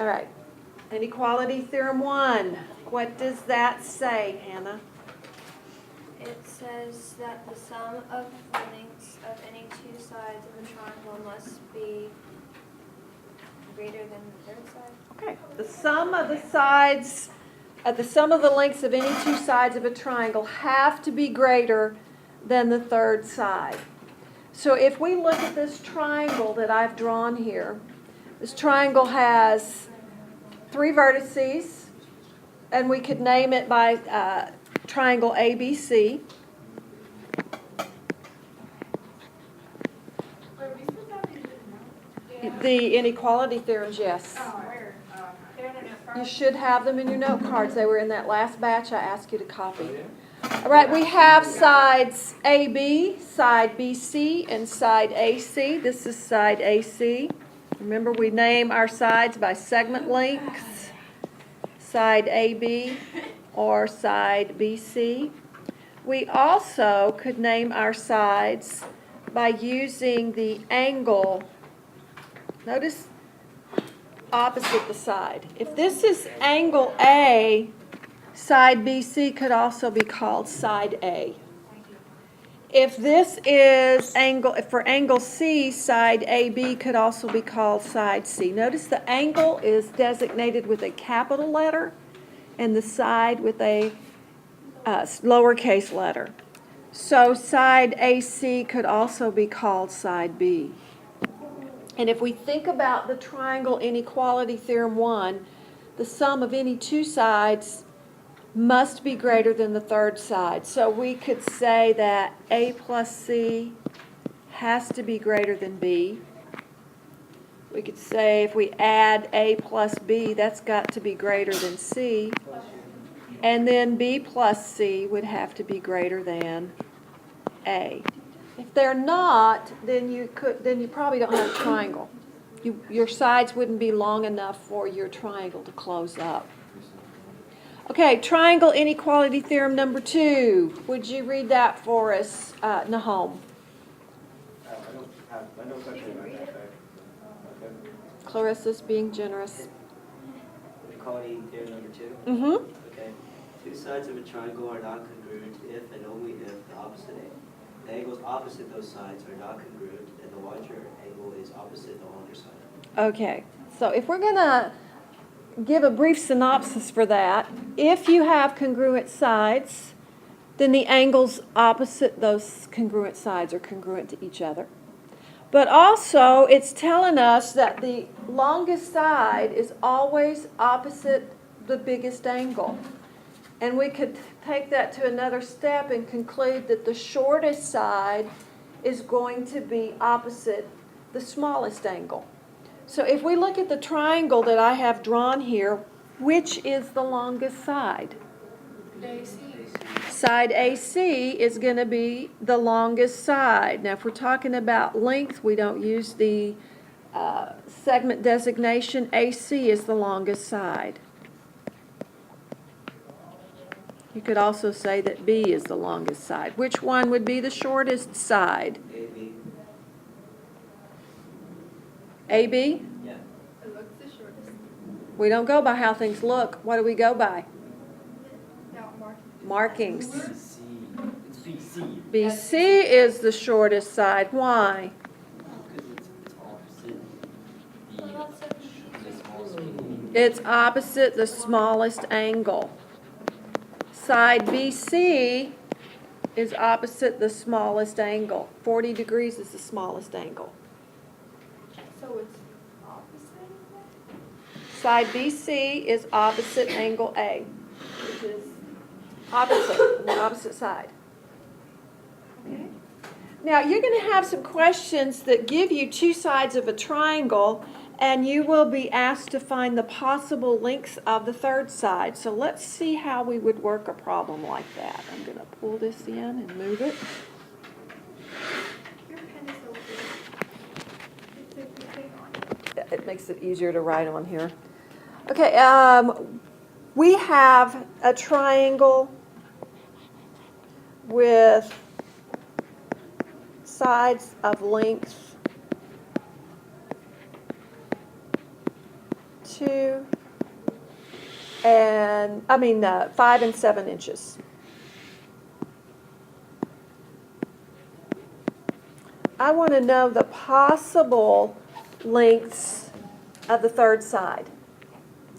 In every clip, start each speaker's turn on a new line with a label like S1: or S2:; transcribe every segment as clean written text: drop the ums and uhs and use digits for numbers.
S1: All right. Inequality theorem 1. What does that say, Hannah?
S2: It says that the sum of the lengths of any two sides of a triangle must be greater than the third side.
S1: Okay. The sum of the lengths of any two sides of a triangle have to be greater than the third side. So if we look at this triangle that I've drawn here, this triangle has 3 vertices, and we could name it by triangle ABC. The inequality theorems, yes. You should have them in your note cards. They were in that last batch I asked you to copy. All right, we have sides AB, side BC, and side AC. This is side AC. Remember, we name our sides by segment lengths, side AB or side BC. We also could name our sides by using the angle. Notice opposite the side. If this is angle A, side BC could also be called side A. If this is for angle C, side AB could also be called side C. Notice the angle is designated with a capital letter and the side with a lowercase letter. So side AC could also be called side B. And if we think about the triangle inequality theorem 1, the sum of any two sides must be greater than the third side. So we could say that A plus C has to be greater than B. We could say if we add A plus B, that's got to be greater than C. And then B plus C would have to be greater than A. If they're not, then you probably don't have a triangle. Your sides wouldn't be long enough for your triangle to close up. Okay, triangle inequality theorem number 2. Would you read that for us, Nahom?
S3: I know something about that. Okay.
S1: Clarissa's being generous.
S4: Inequality theorem number 2?
S1: Mm-hmm.
S4: Okay. Two sides of a triangle are not congruent if and only if the opposite the angles opposite those sides are not congruent and the larger angle is opposite the longer side.
S1: Okay, so if we're going to give a brief synopsis for that, if you have congruent sides, then the angles opposite those congruent sides are congruent to each other. But also, it's telling us that the longest side is always opposite the biggest angle. And we could take that to another step and conclude that the shortest side is going to be opposite the smallest angle. So if we look at the triangle that I have drawn here, which is the longest side?
S2: AC.
S1: Side AC is going to be the longest side. Now, if we're talking about length, we don't use the segment designation. AC is the longest side. You could also say that B is the longest side. Which one would be the shortest side?
S4: AB?
S1: AB?
S4: Yeah.
S2: It looks the shortest.
S1: We don't go by how things look. What do we go by?
S2: No,
S1: Markings.
S3: C. It's BC.
S1: BC is the shortest side. Why?
S3: Because it's opposite the smallest angle.
S1: It's opposite the smallest angle. Side BC is opposite the smallest angle. 40 degrees is the smallest angle.
S2: So it's opposite?
S1: Side BC is opposite angle A, which is opposite, on the opposite side. Okay. Now, you're going to have some questions that give you two sides of a triangle, and you will be asked to find the possible lengths of the third side. So let's see how we would work a problem like that. I'm going to pull this in and move it.
S2: Your pen is so big. It's a big one.
S1: It makes it easier to write on here. Okay, we have a triangle with sides of length 2 and, 5 and 7 inches. I want to know the possible lengths of the third side.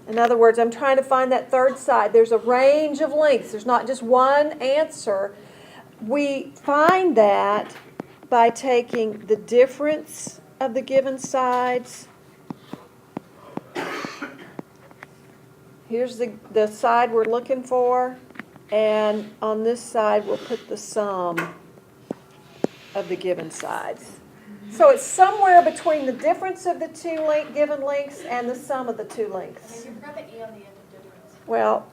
S1: In other words, I'm trying to find that third side. There's a range of lengths. There's not just one answer. We find that by taking the difference of the given sides. Here's the side we're looking for, and on this side we'll put the sum of the given sides. So it's somewhere between the difference of the two given lengths and the sum of the two lengths.
S5: You forgot the E on the end of difference.
S1: Well,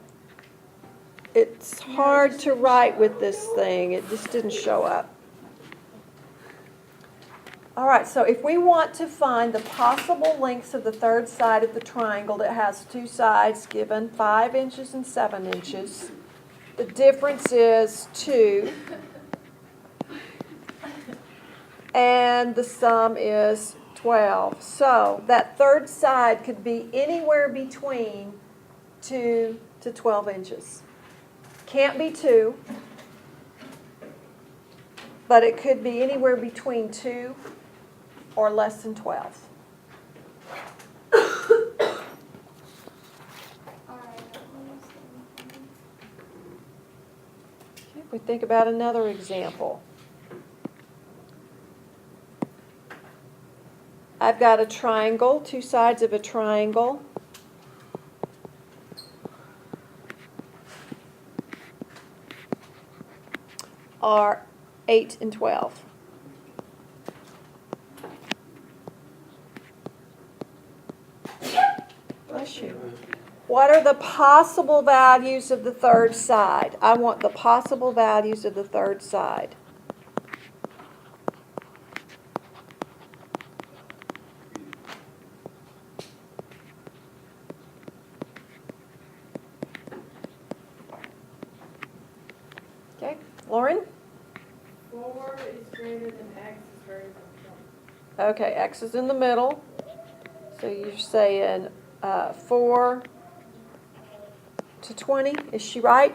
S1: it's hard to write with this thing. It just didn't show up. All right, so if we want to find the possible lengths of the third side of the triangle that has two sides given 5 inches and 7 inches, the difference is 2, and the sum is 12. So that third side could be anywhere between 2 to 12 inches. Can't be 2, but it could be anywhere between 2 or less than 12. If we think about another example. I've got a triangle, two sides of a triangle. Are 8 and 12. Bless you. What are the possible values of the third side? I want the possible values of the third side. Okay, Lauren?
S5: 4 is greater than X is greater than 20.
S1: Okay, X is in the middle. So you're saying 4 to 20. Is she right?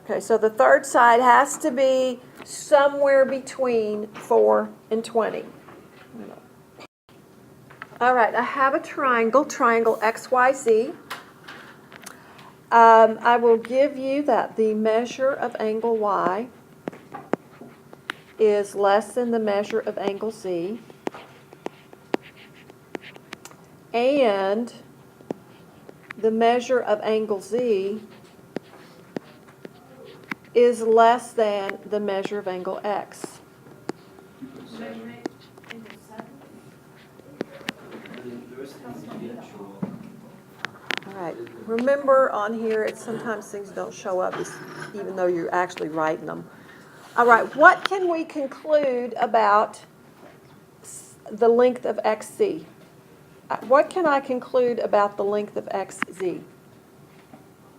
S1: Okay, so the third side has to be somewhere between 4 and 20. All right, I have a triangle XYZ. I will give you that the measure of angle Y is less than the measure of angle Z. And the measure of angle Z is less than the measure of angle X.
S5: Measurement into 7.
S4: The rest needs to be actual.
S1: All right. Remember on here, sometimes things don't show up even though you're actually writing them. All right. What can we conclude about the length of XZ? What can I conclude about the length of XZ?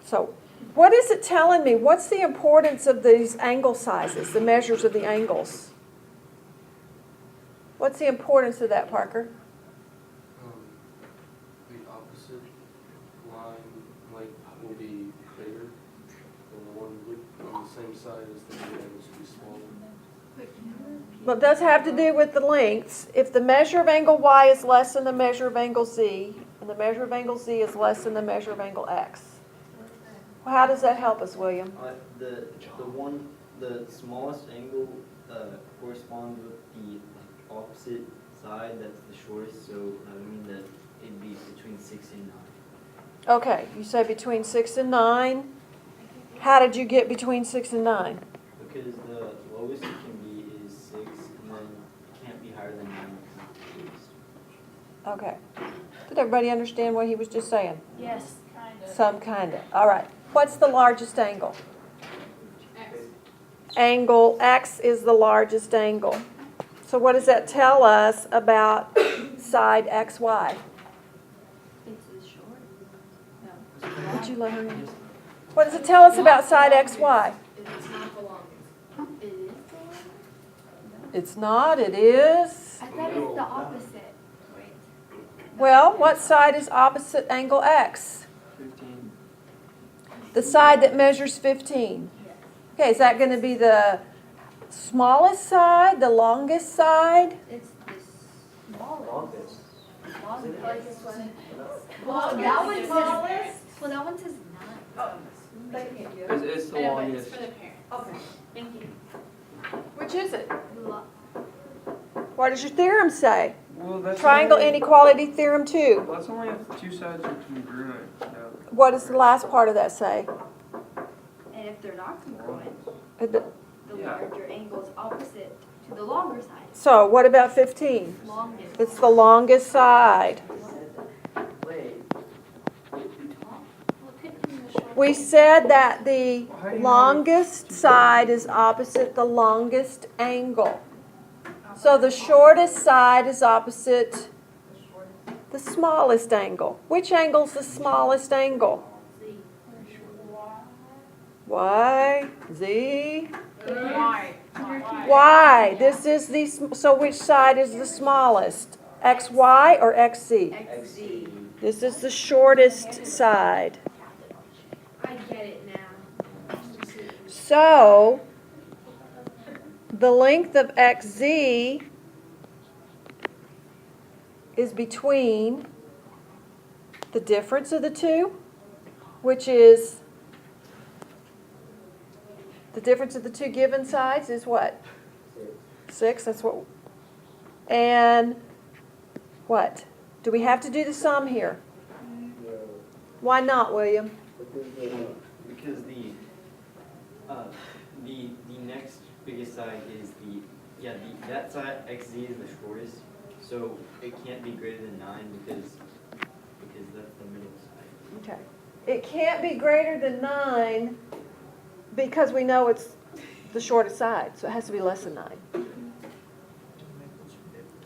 S1: So what is it telling me? What's the importance of these angle sizes, the measures of the angles? What's the importance of that, Parker?
S6: The opposite line length will be bigger than the one on the same side as the new angles will be smaller.
S1: Well, it does have to do with the lengths. If the measure of angle Y is less than the measure of angle Z, and the measure of angle Z is less than the measure of angle X, well, how does that help us, William?
S3: The smallest angle corresponds with the opposite side. That's the shortest. So I mean that it'd be between 6 and 9.
S1: Okay, you say between 6 and 9. How did you get between 6 and 9?
S3: Because the lowest it can be is 6, and then it can't be higher than 9 because it's the least.
S1: Okay. Did everybody understand what he was just saying?
S5: Yes, kind of.
S1: Some kind of. All right. What's the largest angle?
S5: X.
S1: Angle X is the largest angle. So what does that tell us about side XY?
S2: It's short.
S1: Would you let her in? What does it tell us about side XY?
S5: It's not the longest.
S2: It is the one?
S1: It's not, it is.
S2: I thought it's the opposite. Wait.
S1: Well, what side is opposite angle X?
S6: 15.
S1: The side that measures 15. Okay, is that going to be the smallest side, the longest side?
S2: It's the smallest.
S4: Longest.
S2: Longest one.
S5: Well, that one's smallest.
S2: Well, that one says 9.
S6: It's the longest.
S1: Okay.
S2: Thank you.
S1: Which is it?
S2: Lo-
S1: What does your theorem say?
S6: Well, that's
S1: Triangle
S6: only,
S1: inequality theorem 2.
S6: that's only if two sides are congruent.
S1: What does the last part of that say?
S2: And if they're not congruent,
S1: Uh,
S2: the
S6: Yeah.
S2: larger angle is opposite to the longer side.
S1: So what about 15?
S2: Longest.
S1: It's the longest side.
S4: Wait.
S2: Well, it could be the short.
S1: We said that the
S6: How do you know
S1: longest side is opposite the longest angle. So the shortest side is opposite the smallest angle. Which angle's the smallest angle? Y, Z, Y. This is the, so which side is the smallest? XY or XZ?
S4: XZ.
S1: This is the shortest side.
S5: I get it now.
S1: So, the length of XZ is between the difference of the two, which is the difference of the two given sides is what? 6, that's what. And what? Do we have to do the sum here? Why not, William?
S3: Because the next biggest side is that side XZ is the shortest, so it can't be greater than 9 because that's the middle side.
S1: Okay. It can't be greater than 9 because we know it's the shortest side, so it has to be less than 9.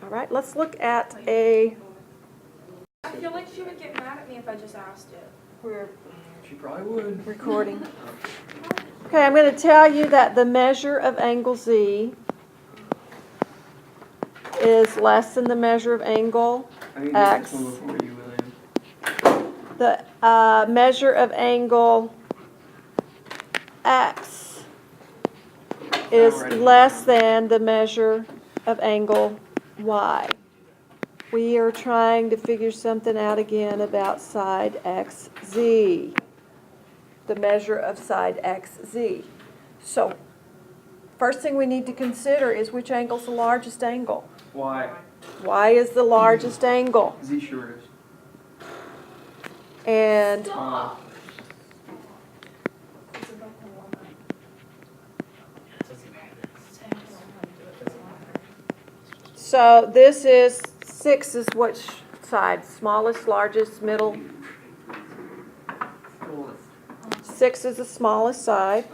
S1: All right, let's look at a.
S5: I feel like she would get mad at me if I just asked it.
S1: We're
S6: She probably would.
S1: recording. Okay, I'm going to tell you that the measure of angle Z is less than the measure of angle
S6: I need
S1: X.
S6: this one before you, William.
S1: The measure of angle X is less than the measure of angle Y. We are trying to figure something out again about side XZ, the measure of side XZ. So, first thing we need to consider is which angle's the largest angle.
S6: Why?
S1: Y is the largest angle.
S6: Z shortest.
S1: And so this is 6 is which side? Smallest, largest, middle? 6 is the smallest side.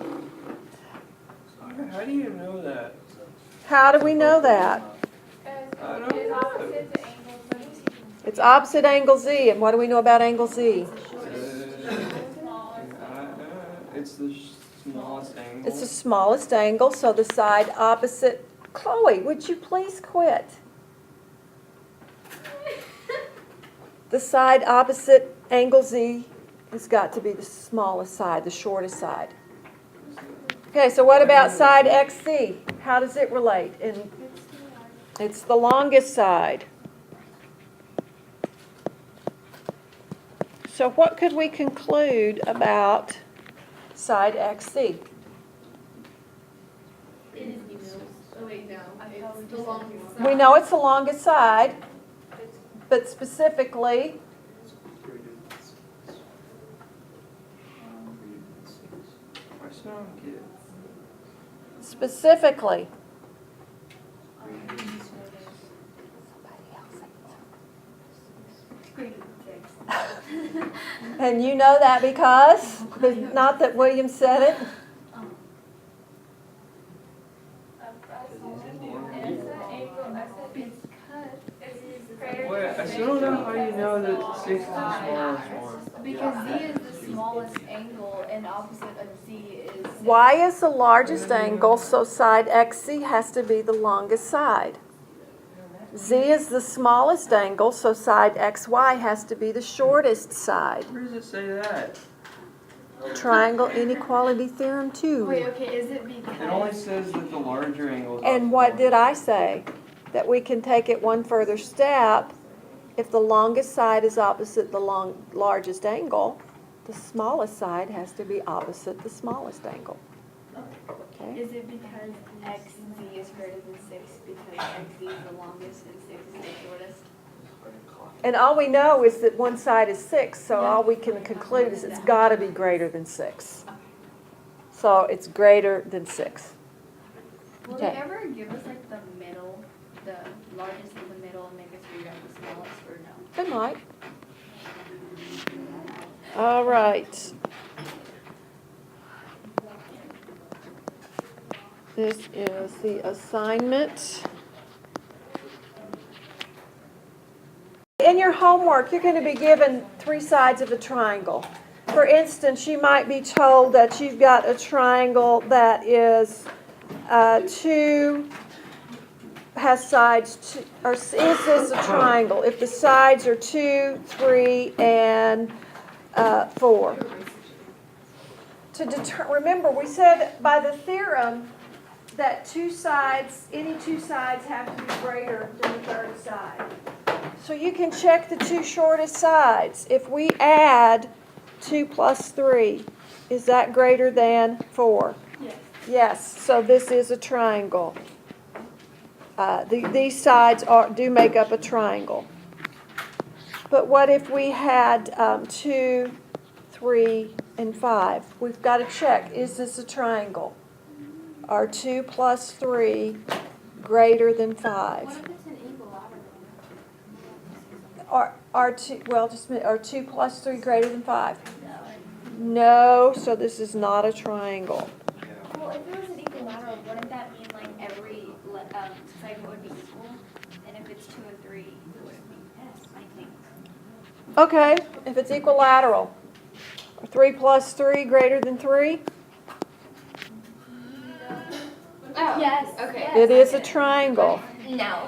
S6: How do you know that?
S1: How do we know that?
S6: I don't
S5: It's
S6: know.
S5: opposite to angle Z.
S1: It's opposite angle Z, and what do we know about angle Z?
S6: It's the smallest angle.
S1: It's the smallest angle, so the side opposite. Chloe, would you please quit? The side opposite angle Z has got to be the smallest side, the shortest side. Okay, so what about side XC? How does it relate? And it's the longest side. So what could we conclude about side XC?
S5: Oh wait, no. It's the longest
S1: We know it's the longest side, but specifically,
S6: I still don't get it.
S1: specifically. And you know that because, not that William said it.
S6: Wait, I still don't know how you know that 6 is the smallest one.
S7: Because Z is the smallest angle and opposite of Z is.
S1: Y is the largest angle, so side XC has to be the longest side. Z is the smallest angle, so side XY has to be the shortest side.
S3: Where does it say that?
S1: Triangle inequality theorem 2.
S7: Wait, okay, is it because?
S3: It only says that the larger angle is.
S1: And what did I say? That we can take it one further step. If the longest side is opposite the largest angle, the smallest side has to be opposite the smallest angle. Okay?
S7: Is it because XZ is greater than 6 because XZ is the longest and 6 is the shortest?
S1: And all we know is that one side is 6, so all we can conclude is it's got to be greater than 6. So it's greater than 6.
S7: Will
S1: Okay.
S7: they ever give us like the middle, the largest in the middle, and make us figure out the smallest, or no?
S1: They might. All right. This is the assignment. In your homework, you're going to be given 3 sides of a triangle. For instance, you might be told that you've got a triangle that is 2, has sides 2, or is this a triangle? If the sides are 2, 3, and 4. Remember, we said by the theorem that any two sides have to be greater than the third side. So you can check the 2 shortest sides. If we add 2 plus 3, is that greater than 4?
S7: Yes.
S1: Yes, so this is a triangle. These sides do make up a triangle. But what if we had 2, 3, and 5? We've got to check, is this a triangle? Are 2 plus 3 greater than 5?
S2: What if it's an equilateral?
S1: Are 2 plus 3 greater than 5? No, so this is not a triangle.
S2: Well, if it was an equilateral, wouldn't that mean like every segment would be equal? And if it's 2 and 3, it would be yes, I think.
S1: Okay, if it's equilateral. Are 3 plus 3 greater than 3?
S2: Oh,
S7: Yes.
S2: Okay.
S1: It is a triangle.
S2: No.